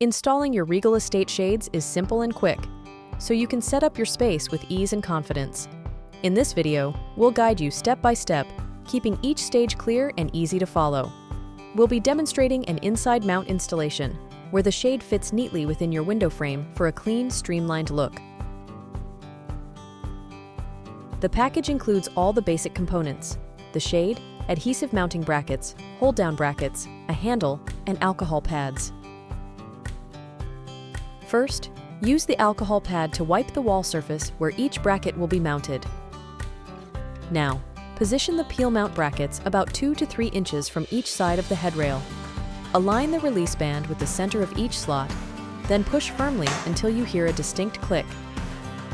Installing your Regal Estate shades is simple and quick, so you can set up your space with ease and confidence. In this video, we'll guide you step by step, keeping each stage clear and easy to follow. We'll be demonstrating an inside mount installation, where the shade fits neatly within your window frame for a clean, streamlined look. The package includes all the basic components: the shade, adhesive mounting brackets, hold-down brackets, a handle, and alcohol pads. First, use the alcohol pad to wipe the wall surface where each bracket will be mounted. Now, position the PeelMount brackets about 2 to 3 inches from each side of the headrail. Align the release band with the center of each slot, then push firmly until you hear a distinct click.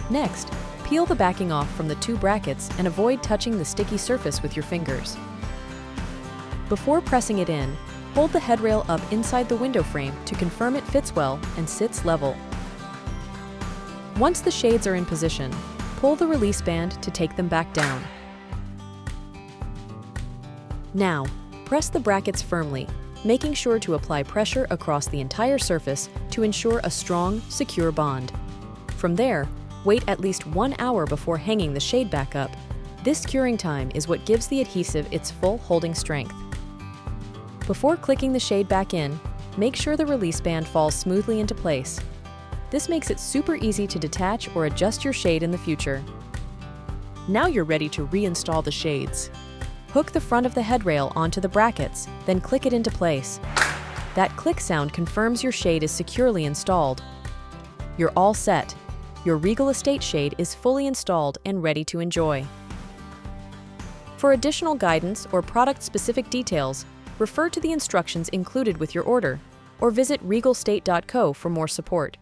Next, peel the backing off from the 2 brackets and avoid touching the sticky surface with your fingers. Before pressing it in, hold the headrail up inside the window frame to confirm it fits well and sits level. Once the shades are in position, pull the release band to take them back down. Now, press the brackets firmly, making sure to apply pressure across the entire surface to ensure a strong, secure bond. From there, wait at least 1 hour before hanging the shade back up. This curing time is what gives the adhesive its full holding strength. Before clicking the shade back in, make sure the release band falls smoothly into place. This makes it super easy to detach or adjust your shade in the future. Now you're ready to reinstall the shades. Hook the front of the headrail onto the brackets, then click it into place. That click sound confirms your shade is securely installed. You're all set. Your Regal Estate shade is fully installed and ready to enjoy. For additional guidance or product-specific details, refer to the instructions included with your order, or visit regalstate.co for more support.